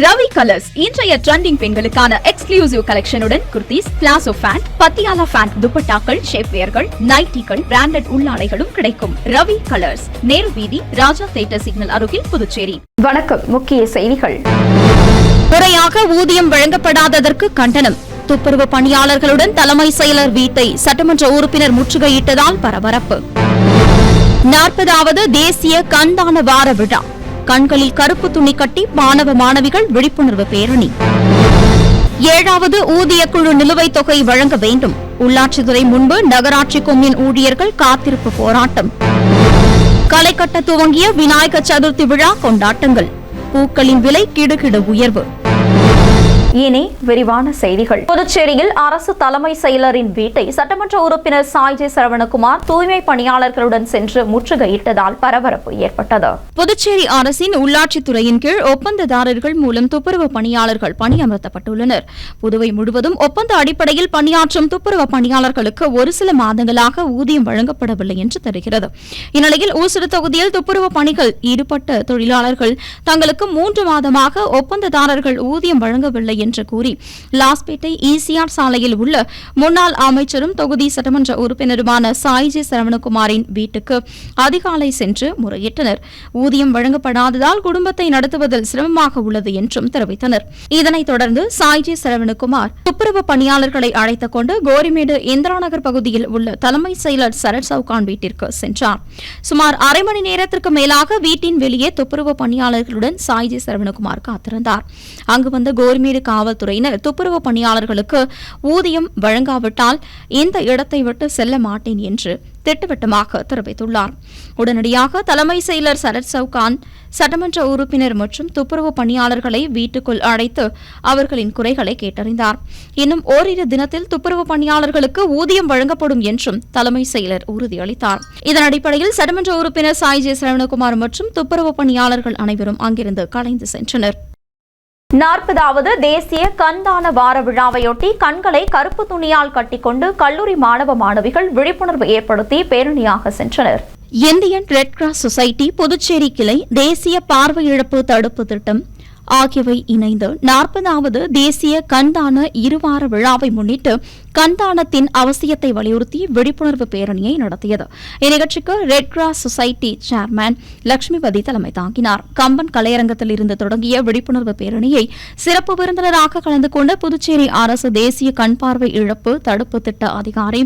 Ravi Colours இன்றைய trending பெண்களுக்கான exclusive கலெக்ஷனுடன் kurtis, palazzo pant, Patiala pant, துப்பட்டாக்கள், ஷேப்வேர்கள், நைட்டிகள், பிராண்டட் உள்ளாடைகளும் கிடைக்கும். ரவி கலர்ஸ், நேரு வீதி, ராஜா தியேட்டர் சிக்னல் அருகில், புதுச்சேரி. வணக்கம். முக்கிய செய்திகள். முறையாக ஊதியம் வழங்கப்படாததற்கு கண்டனம். துப்புரவு பணியாளர்களுடன் தலைமை செயலர் வீட்டை சட்டமன்ற உறுப்பினர் முற்றுகையிட்டதால் பரபரப்பு. 40வது தேசிய கண்தான வார விழா. கண்களில் கருப்பு துணி கட்டி மாணவ மாணவிகள் விழிப்புணர்வு பேரணி. 7வது ஊதிய குழு நிலுவைத் தொகை வழங்க வேண்டும். உள்ளாட்சித்துறை முன்பு நகராட்சி கொம்யூன் ஊழியர்கள் காத்திருப்பு போராட்டம். களை கட்ட துவங்கிய விநாயகர் சதுர்த்தி விழா கொண்டாட்டங்கள். பூக்களின் விலை கிடுகிடு உயர்வு. இனி விரிவான செய்திகள். புதுச்சேரியில் அரசு தலைமை செயலரின் வீட்டை சட்டமன்ற உறுப்பினர் சாய்ஜே சரவணகுமார் தூய்மை பணியாளர்களுடன் சென்று முற்றுகையிட்டதால் பரபரப்பு ஏற்பட்டது. புதுச்சேரி அரசின் உள்ளாட்சித்துறையின் கீழ் ஒப்பந்ததாரர்கள் மூலம் துப்புரவு பணியாளர்கள் பணியமர்த்தப்பட்டுள்ளனர். புதுவை முழுவதும் ஒப்பந்த அடிப்படையில் பணியாற்றும் துப்புரவு பணியாளர்களுக்கு ஒரு சில மாதங்களாக ஊதியம் வழங்கப்படவில்லை என்று தெரிகிறது. இந்நிலையில் ஊசுடு தொகுதியில் துப்புரவு பணிகள் ஈடுபட்ட தொழிலாளர்கள் தங்களுக்கு 3 மாதமாக ஒப்பந்ததாரர்கள் ஊதியம் வழங்கவில்லை என்று கூறி லாஸ்பேட்டை ECR சாலையில் உள்ள முன்னாள் அமைச்சரும் தொகுதி சட்டமன்ற உறுப்பினருமான சாய்ஜே சரவணகுமாரின் வீட்டுக்கு அதிகாலை சென்று முறையிட்டனர். ஊதியம் வழங்கப்படாததால் குடும்பத்தை நடத்துவதில் சிரமமாக உள்ளது என்றும் தெரிவித்தனர். இதனைத் தொடர்ந்து சாய்ஜே சரவணகுமார் துப்புரவு பணியாளர்களை அழைத்துக் கொண்டு கோரிமேடு இந்திராநகர் பகுதியில் உள்ள தலைமை செயலர் சரத் சவுகான் வீட்டிற்கு சென்றார். சுமார் அரை மணி நேரத்திற்கு மேலாக வீட்டின் வெளியே துப்புரவு பணியாளர்களுடன் சாய்ஜே சரவணகுமார் காத்திருந்தார். அங்கு வந்த கோரிமேடு காவல்துறையினர் துப்புரவு பணியாளர்களுக்கு ஊதியம் வழங்காவிட்டால் இந்த இடத்தை விட்டு செல்ல மாட்டேன் என்று திட்டவட்டமாக தெரிவித்துள்ளார். உடனடியாக தலைமை செயலர் சரத் சவுகான் சட்டமன்ற உறுப்பினர் மற்றும் துப்புரவு பணியாளர்களை வீட்டுக்குள் அழைத்து அவர்களின் குறைகளை கேட்டறிந்தார். இன்னும் ஓரிரு தினத்தில் துப்புரவு பணியாளர்களுக்கு ஊதியம் வழங்கப்படும் என்றும் தலைமை செயலர் உறுதியளித்தார். இதன் அடிப்படையில் சட்டமன்ற உறுப்பினர் சாய்ஜே சரவணகுமார் மற்றும் துப்புரவு பணியாளர்கள் அனைவரும் அங்கிருந்து கலைந்து சென்றனர். 40வது தேசிய கண்தான வார விழாவையொட்டி கண்களை கருப்பு துணியால் கட்டிக்கொண்டு கல்லூரி மாணவ மாணவிகள் விழிப்புணர்வு ஏற்படுத்தி பேரணியாக சென்றனர். Indian red cross society Puducherry கிளை, தேசிய பார்வை இழப்பு தடுப்பு திட்டம் ஆகியவை இணைந்து 40வது தேசிய கண்தான இருவார விழாவை முன்னிட்டு கண்தானத்தின் அவசியத்தை வலியுறுத்தி விழிப்புணர்வு பேரணியை நடத்தியது. இந்நிகழ்ச்சிக்கு red cross society chairman Lakshmipathi தலைமை தாங்கினார். கம்பன் கலையரங்கத்தில் இருந்து தொடங்கிய விழிப்புணர்வு பேரணியை சிறப்பு விருந்தினராக கலந்து கொண்ட புதுச்சேரி அரசு தேசிய கண் பார்வை இழப்பு தடுப்பு திட்ட அதிகாரி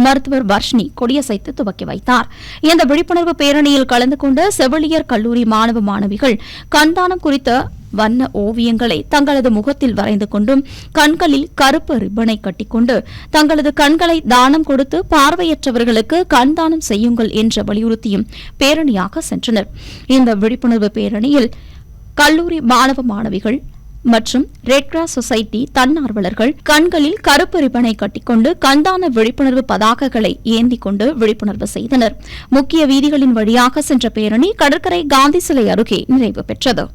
மருத்துவர் வர்ஷினி கொடியசைத்து துவக்கி வைத்தார். இந்த விழிப்புணர்வு பேரணியில் கலந்து கொண்ட செவிலியர் கல்லூரி மாணவ மாணவிகள் கண்தானம் குறித்த வண்ண ஓவியங்களை தங்களது முகத்தில் வரைந்து கொண்டும் கண்களில் கருப்பு ரிப்பனை கட்டிக்கொண்டு தங்களது கண்களை தானம் கொடுத்து பார்வையற்றவர்களுக்கு கண் தானம் செய்யுங்கள் என்று வலியுறுத்தியும் பேரணியாக சென்றனர். இந்த விழிப்புணர்வு பேரணியில் கல்லூரி மாணவ மாணவிகள் மற்றும் ரெட் கிராஸ் சொசைட்டி தன்னார்வலர்கள் கண்களில் கருப்பு ரிப்பனை கட்டிக்கொண்டு கண்தான விழிப்புணர்வு பதாகைகளை ஏந்தி கொண்டு விழிப்புணர்வு செய்தனர். முக்கிய வீதிகளின் வழியாக சென்ற பேரணி கடற்கரை காந்தி சிலை அருகே நிறைவு பெற்றது.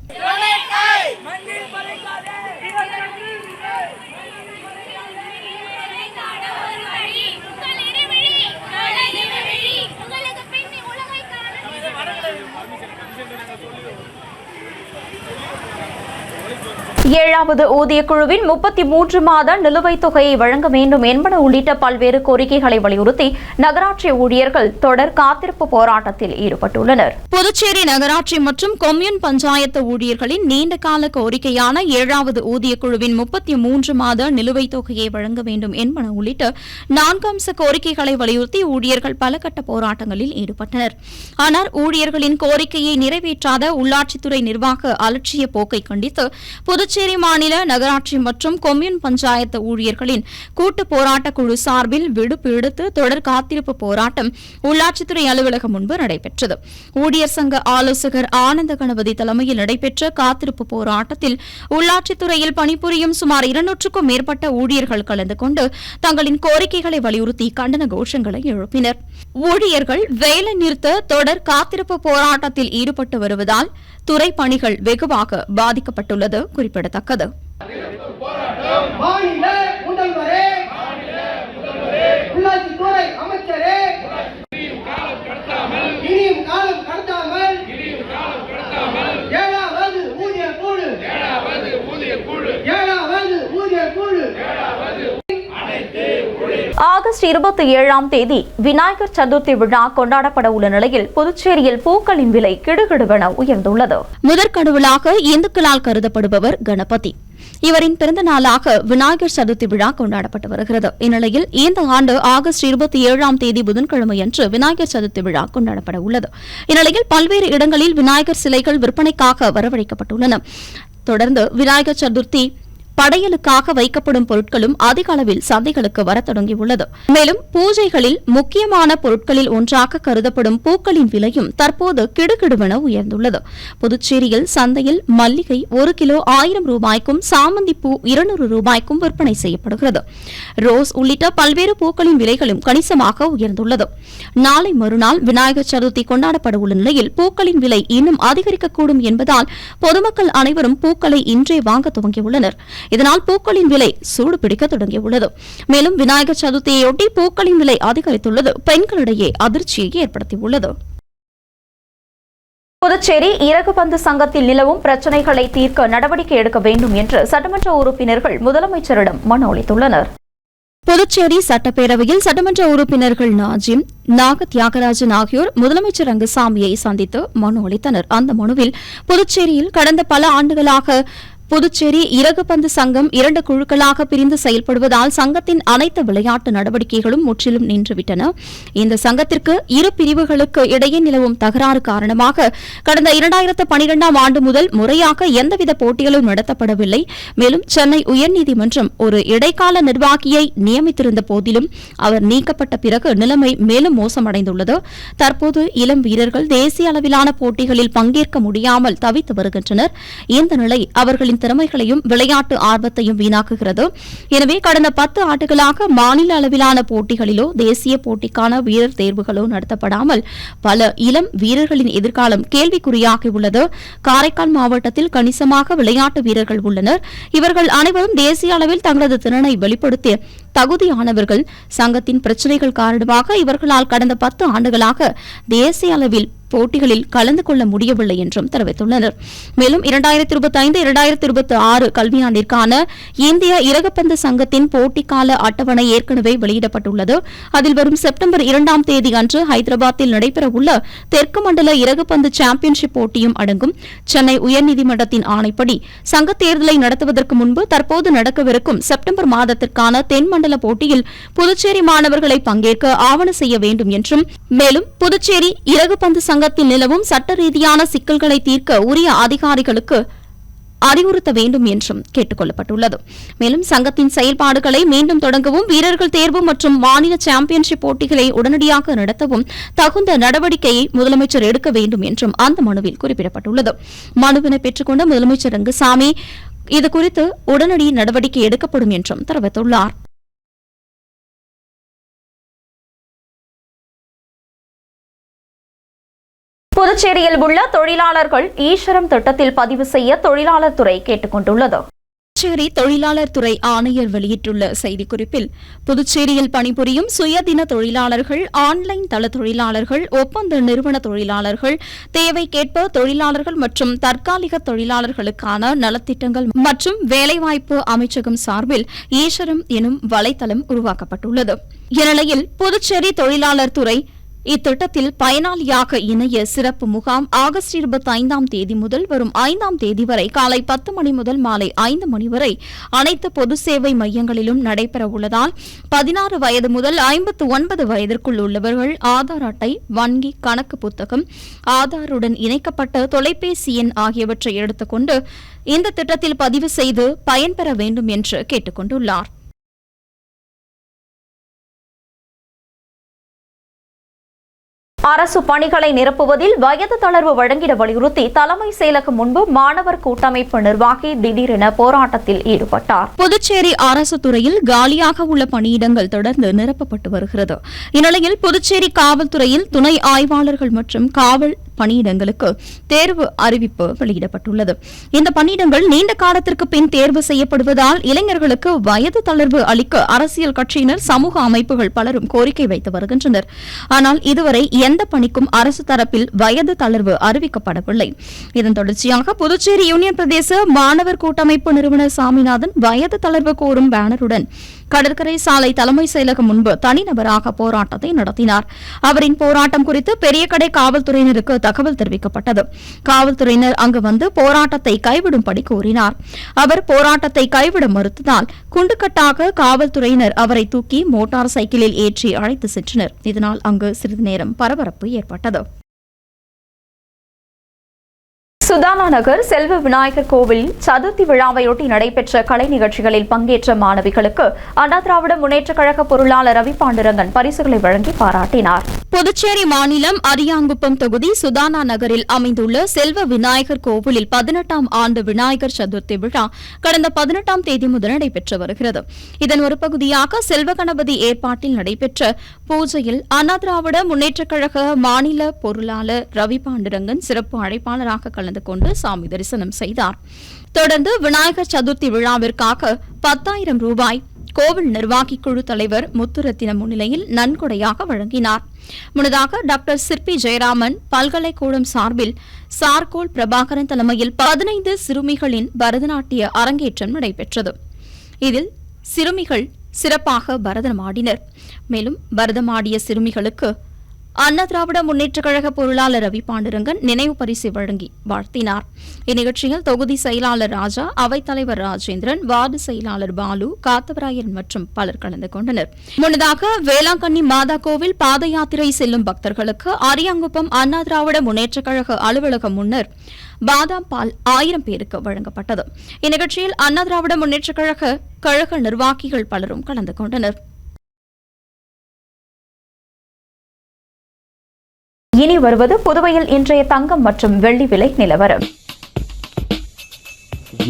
ஏழாவது ஊதிய குழுவின் 33 மாத நிலுவைத் தொகையை வழங்க வேண்டும் என்பன உள்ளிட்ட பல்வேறு கோரிக்கைகளை வலியுறுத்தி நகராட்சி ஊழியர்கள் தொடர் காத்திருப்பு போராட்டத்தில் ஈடுபட்டுள்ளனர். புதுச்சேரி நகராட்சி மற்றும் கொம்யூன் பஞ்சாயத்து ஊழியர்களின் நீண்டகால கோரிக்கையான 7வது ஊதிய குழுவின் 33 மாத நிலுவைத் தொகையை வழங்க வேண்டும் என்பன உள்ளிட்ட 4 அம்ச கோரிக்கைகளை வலியுறுத்தி ஊழியர்கள் பல கட்ட போராட்டங்களில் ஈடுபட்டனர். ஆனால் ஊழியர்களின் கோரிக்கையை நிறைவேற்றாத உள்ளாட்சித்துறை நிர்வாக அலட்சிய போக்கை கண்டித்து புதுச்சேரி மாநில நகராட்சி மற்றும் கொம்யூன் பஞ்சாயத்து ஊழியர்களின் கூட்டு போராட்ட குழு சார்பில் விடுப்பு எடுத்து தொடர் காத்திருப்பு போராட்டம் உள்ளாட்சித்துறை அலுவலகம் முன்பு நடைபெற்றது. ஊழியர் சங்க ஆலோசகர் ஆனந்த கணபதி தலைமையில் நடைபெற்ற காத்திருப்பு போராட்டத்தில் உள்ளாட்சித்துறையில் பணிபுரியும் சுமார் 200க்கும் மேற்பட்ட ஊழியர்கள் கலந்து கொண்டு தங்களின் கோரிக்கைகளை வலியுறுத்தி கண்டன கோஷங்களை எழுப்பினர். ஊழியர்கள் வேலை நிறுத்த தொடர் காத்திருப்பு போராட்டத்தில் ஈடுபட்டு வருவதால் துறை பணிகள் வெகுவாக பாதிக்கப்பட்டுள்ளது குறிப்பிடத்தக்கது. உள்ளாட்சித்துறை அமைச்சரே இனியும் காலம் கடத்தாமல் 7வது ஊதிய குழு ஆகஸ்ட் 27ஆம் தேதி விநாயகர் சதுர்த்தி விழா கொண்டாடப்பட உள்ள நிலையில் புதுச்சேரியில் பூக்களின் விலை கிடுகிடுவென உயர்ந்துள்ளது. முதற்கடவுளாக இந்துக்களால் கருதப்படுபவர் கணபதி. இவரின் பிறந்த நாளாக விநாயகர் சதுர்த்தி விழா கொண்டாடப்பட்டு வருகிறது. இந்நிலையில் இந்த ஆண்டு ஆகஸ்ட் 27ஆம் தேதி புதன்கிழமையன்று விநாயகர் சதுர்த்தி விழா கொண்டாடப்பட உள்ளது. இந்நிலையில் பல்வேறு இடங்களில் விநாயகர் சிலைகள் விற்பனைக்காக வரவழைக்கப்பட்டுள்ளன. தொடர்ந்து விநாயகர் சதுர்த்தி படையலுக்காக வைக்கப்படும் பொருட்களும் அதிக அளவில் சந்தைகளுக்கு வரத் தொடங்கியுள்ளது. மேலும் பூஜைகளில் முக்கியமான பொருட்களில் ஒன்றாக கருதப்படும் பூக்களின் விலையும் தற்போது கிடுகிடுவென உயர்ந்துள்ளது. புதுச்சேரியில் சந்தையில் மல்லிகை 1 கிலோ 1000 ரூபாய்க்கும், சாமந்தி பூ 200 ரூபாய்க்கும் விற்பனை செய்யப்படுகிறது. ரோஸ் உள்ளிட்ட பல்வேறு பூக்களின் விலைகளும் கணிசமாக உயர்ந்துள்ளது. நாளை மறுநாள் விநாயகர் சதுர்த்தி கொண்டாடப்பட உள்ள நிலையில் பூக்களின் விலை இன்னும் அதிகரிக்கக்கூடும் என்பதால் பொதுமக்கள் அனைவரும் பூக்களை இன்றே வாங்க துவங்கியுள்ளனர். இதனால் பூக்களின் விலை சூடு பிடிக்க தொடங்கியுள்ளது. மேலும் விநாயகர் சதுர்த்தியையொட்டி பூக்களின் விலை அதிகரித்துள்ளது பெண்களிடையே அதிர்ச்சியை ஏற்படுத்தியுள்ளது. புதுச்சேரி இறகுபந்து சங்கத்தில் நிலவும் பிரச்சினைகளை தீர்க்க நடவடிக்கை எடுக்க வேண்டும் என்று சட்டமன்ற உறுப்பினர்கள் முதலமைச்சரிடம் மனு அளித்துள்ளனர். புதுச்சேரி சட்டப்பேரவையில் சட்டமன்ற உறுப்பினர்கள் நாஜிம், நாக தியாகராஜன் ஆகியோர் முதலமைச்சர் ரங்கசாமியை சந்தித்து மனு அளித்தனர். அந்த மனுவில் புதுச்சேரியில் கடந்த பல ஆண்டுகளாக புதுச்சேரி இறகுபந்து சங்கம் 2 குழுக்களாக பிரிந்து செயல்படுவதால் சங்கத்தின் அனைத்து விளையாட்டு நடவடிக்கைகளும் முற்றிலும் நின்றுவிட்டன. இந்த சங்கத்திற்கு இரு பிரிவுகளுக்கு இடையே நிலவும் தகராறு காரணமாக கடந்த 2012ஆம் ஆண்டு முதல் முறையாக எந்தவித போட்டிகளும் நடத்தப்படவில்லை. மேலும் சென்னை உயர்நீதிமன்றம் ஒரு இடைக்கால நிர்வாகியை நியமித்திருந்த போதிலும் அவர் நீக்கப்பட்ட பிறகு நிலைமை மேலும் மோசமடைந்துள்ளது. தற்போது இளம் வீரர்கள் தேசிய அளவிலான போட்டிகளில் பங்கேற்க முடியாமல் தவித்து வருகின்றனர். இந்த நிலை அவர்களின் திறமைகளையும் விளையாட்டு ஆர்வத்தையும் வீணாக்குகிறது. எனவே கடந்த 10 ஆண்டுகளாக மாநில அளவிலான போட்டிகளிலோ தேசிய போட்டிக்கான வீரர் தேர்வுகளோ நடத்தப்படாமல் பல இளம் வீரர்களின் எதிர்காலம் கேள்விக்குறியாகியுள்ளது. காரைக்கால் மாவட்டத்தில் கணிசமாக விளையாட்டு வீரர்கள் உள்ளனர். இவர்கள் அனைவரும் தேசிய அளவில் தங்களது திறனை வெளிப்படுத்திய தகுதியானவர்கள். சங்கத்தின் பிரச்சினைகள் காரணமாக இவர்களால் கடந்த 10 ஆண்டுகளாக தேசிய அளவில் போட்டிகளில் கலந்து கொள்ள முடியவில்லை என்றும் தெரிவித்துள்ளனர். மேலும் 2025-2026 கல்வியாண்டிற்கான இந்திய இறகுபந்து சங்கத்தின் போட்டிக்கால அட்டவணை ஏற்கனவே வெளியிடப்பட்டுள்ளது. அதில் வரும் செப்டம்பர் 2ஆம் தேதி அன்று ஹைதராபாத்தில் நடைபெறவுள்ள தெற்கு மண்டல இறகுபந்து சாம்பியன்ஷிப் போட்டியும் அடங்கும். சென்னை உயர்நீதிமன்றத்தின் ஆணைப்படி சங்க தேர்தலை நடத்துவதற்கு முன்பு தற்போது நடக்கவிருக்கும் செப்டம்பர் மாதத்திற்கான தென்மண்டல போட்டியில் புதுச்சேரி மாணவர்களை பங்கேற்க ஆவண செய்ய வேண்டும் என்றும், மேலும் புதுச்சேரி இறகுபந்து சங்கத்தில் நிலவும் சட்ட ரீதியான சிக்கல்களை தீர்க்க உரிய அதிகாரிகளுக்கு அறிவுறுத்த வேண்டும் என்றும் கேட்டுக் கொள்ளப்பட்டுள்ளது. மேலும் சங்கத்தின் செயல்பாடுகளை மீண்டும் தொடங்கவும், வீரர்கள் தேர்வு மற்றும் மாநில சாம்பியன்ஷிப் போட்டிகளை உடனடியாக நடத்தவும் தகுந்த நடவடிக்கையை முதலமைச்சர் எடுக்க வேண்டும் என்றும் அந்த மனுவில் குறிப்பிடப்பட்டுள்ளது. மனுவினை பெற்றுக்கொண்ட முதலமைச்சர் ரங்கசாமி இதுகுறித்து உடனடி நடவடிக்கை எடுக்கப்படும் என்றும் தெரிவித்துள்ளார். புதுச்சேரியில் உள்ள தொழிலாளர்கள் ஈஸ்வரம் திட்டத்தில் பதிவு செய்ய தொழிலாளர் துறை கேட்டுக் கொண்டுள்ளது. புதுச்சேரி தொழிலாளர் துறை ஆணையர் வெளியிட்டுள்ள செய்திக்குறிப்பில், புதுச்சேரியில் பணிபுரியும் சுயதின தொழிலாளர்கள், ஆன்லைன் தள தொழிலாளர்கள், ஒப்பந்த நிறுவன தொழிலாளர்கள், தேவைக்கேற்ப தொழிலாளர்கள் மற்றும் தற்காலிக தொழிலாளர்களுக்கான நலத்திட்டங்கள் மற்றும் வேலைவாய்ப்பு அமைச்சகம் சார்பில் ஈஸ்வரம் எனும் வலைத்தளம் உருவாக்கப்பட்டுள்ளது. இந்நிலையில் புதுச்சேரி தொழிலாளர் துறை இத்திட்டத்தில் பயனாளியாக இணைய சிறப்பு முகாம் ஆகஸ்ட் 25ஆம் தேதி முதல் வரும் 5ஆம் தேதி வரை காலை 10 மணி முதல் மாலை 5 மணி வரை அனைத்து பொது சேவை மையங்களிலும் நடைபெற உள்ளதால் 16 வயது முதல் 59 வயதிற்குள் உள்ளவர்கள் ஆதார் அட்டை, வங்கி கணக்கு புத்தகம், ஆதாருடன் இணைக்கப்பட்ட தொலைபேசி எண் ஆகியவற்றை எடுத்துக்கொண்டு இந்த திட்டத்தில் பதிவு செய்து பயன்பெற வேண்டும் என்று கேட்டுக் கொண்டுள்ளார். அரசு பணிகளை நிரப்புவதில் வயது தளர்வு வழங்கிட வலியுறுத்தி தலைமை செயலகம் முன்பு மாணவர் கூட்டமைப்பு நிர்வாகி திடீரென போராட்டத்தில் ஈடுபட்டார். புதுச்சேரி அரசு துறையில் காலியாக உள்ள பணியிடங்கள் தொடர்ந்து நிரப்பப்பட்டு வருகிறது. இந்நிலையில் புதுச்சேரி காவல்துறையில் துணை ஆய்வாளர்கள் மற்றும் காவல் பணியிடங்களுக்கு தேர்வு அறிவிப்பு வெளியிடப்பட்டுள்ளது. இந்த பணியிடங்கள் நீண்ட காலத்திற்கு பின் தேர்வு செய்யப்படுவதால் இளைஞர்களுக்கு வயது தளர்வு அளிக்க அரசியல் கட்சியினர், சமூக அமைப்புகள் பலரும் கோரிக்கை வைத்து வருகின்றனர். ஆனால் இதுவரை எந்த பணிக்கும் அரசு தரப்பில் வயது தளர்வு அறிவிக்கப்படவில்லை. இதன் தொடர்ச்சியாக புதுச்சேரி யூனியன் பிரதேச மாணவர் கூட்டமைப்பு நிறுவனர் சாமிநாதன் வயது தளர்வு கோரும் பேனருடன் கடற்கரை சாலை தலைமை செயலகம் முன்பு தனிநபராக போராட்டத்தை நடத்தினார். அவரின் போராட்டம் குறித்து பெரியகடை காவல்துறையினருக்கு தகவல் தெரிவிக்கப்பட்டது. காவல்துறையினர் அங்கு வந்து போராட்டத்தை கைவிடும்படி கூறினார். அவர் போராட்டத்தை கைவிட மறுத்ததால் குண்டுக்கட்டாக காவல்துறையினர் அவரை தூக்கி மோட்டார் சைக்கிளில் ஏற்றி அழைத்து சென்றனர். இதனால் அங்கு சிறிது நேரம் பரபரப்பு ஏற்பட்டது. சுதானா நகர் செல்வ விநாயகர் கோவில் சதுர்த்தி விழாவையொட்டி நடைபெற்ற கலை நிகழ்ச்சிகளில் பங்கேற்ற மாணவிகளுக்கு அண்ணா திராவிட முன்னேற்றக் கழக பொருளாளர் ரவி பாண்டுரங்கன் பரிசுகளை வழங்கி பாராட்டினார். புதுச்சேரி மாநிலம் அரியாங்குப்பம் தொகுதி சுதானா நகரில் அமைந்துள்ள செல்வ விநாயகர் கோவிலில் 18ஆம் ஆண்டு விநாயகர் சதுர்த்தி விழா கடந்த 18ஆம் தேதி முதல் நடைபெற்று வருகிறது. இதன் ஒரு பகுதியாக செல்வ கணபதி ஏற்பாட்டில் நடைபெற்ற பூஜையில் அண்ணா திராவிட முன்னேற்றக் கழக மாநில பொருளாளர் ரவி பாண்டுரங்கன் சிறப்பு அழைப்பாளராக கலந்து கொண்டு சாமி தரிசனம் செய்தார். தொடர்ந்து விநாயகர் சதுர்த்தி விழாவிற்காக 10,000 ரூபாய் கோவில் நிர்வாகி குழு தலைவர் முத்துரத்தினம் முன்னிலையில் நன்கொடையாக வழங்கினார். முன்னதாக டாக்டர் சிற்பி ஜெயராமன் பல்கலைக்கூடம் சார்பில் சார்கோல் பிரபாகரன் தலைமையில் 15 சிறுமிகளின் பரதநாட்டிய அரங்கேற்றம் நடைபெற்றது. இதில் சிறுமிகள் சிறப்பாக பரதம் ஆடினர். மேலும் பரதமாடிய சிறுமிகளுக்கு அண்ணா திராவிட முன்னேற்றக் கழக பொருளாளர் ரவி பாண்டுரங்கன் நினைவு பரிசு வழங்கி வாழ்த்தினார். இந்நிகழ்ச்சியில் தொகுதி செயலாளர் ராஜா, அவைத்தலைவர் ராஜேந்திரன், வார்டு செயலாளர் பாலு, காத்தவராயன் மற்றும் பலர் கலந்து கொண்டனர். முன்னதாக வேளாங்கண்ணி மாதா கோவில் பாத யாத்திரை செல்லும் பக்தர்களுக்கு அரியாங்குப்பம் அண்ணா திராவிட முன்னேற்றக் கழக அலுவலகம் முன்னர் பாதாம் பால் 1000 பேருக்கு வழங்கப்பட்டது. இந்நிகழ்ச்சியில் அண்ணா திராவிட முன்னேற்றக் கழக நிர்வாகிகள் பலரும் கலந்து கொண்டனர். இனி வருவது புதுவையில் இன்றைய தங்கம் மற்றும் வெள்ளி விலை நிலவரம்.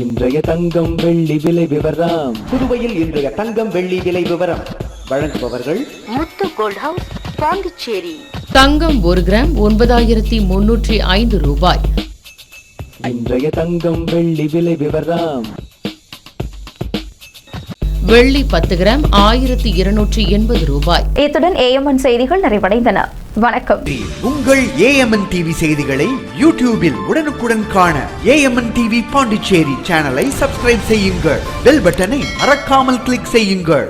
இன்றைய தங்கம் வெள்ளி விலை விவரம். புதுவையில் இன்றைய தங்கம் வெள்ளி விலை விவரம் வழங்குபவர்கள் முத்து கோல்ட் ஹவுஸ், பாண்டிச்சேரி. தங்கம் 1 கிராம் 9,305 ரூபாய். இன்றைய தங்கம் வெள்ளி விலை விவரம். வெள்ளி 10 கிராம் 1,280 ரூபாய். இத்துடன் AMN செய்திகள் நிறைவடைந்தன. வணக்கம். உங்கள் AMN டிவி செய்திகளை யூடியூபில் உடனுக்குடன் காண AMN டிவி பாண்டிச்சேரி சேனலை சப்ஸ்கிரைப் செய்யுங்கள். பெல் பட்டனை மறக்காமல் கிளிக் செய்யுங்கள்.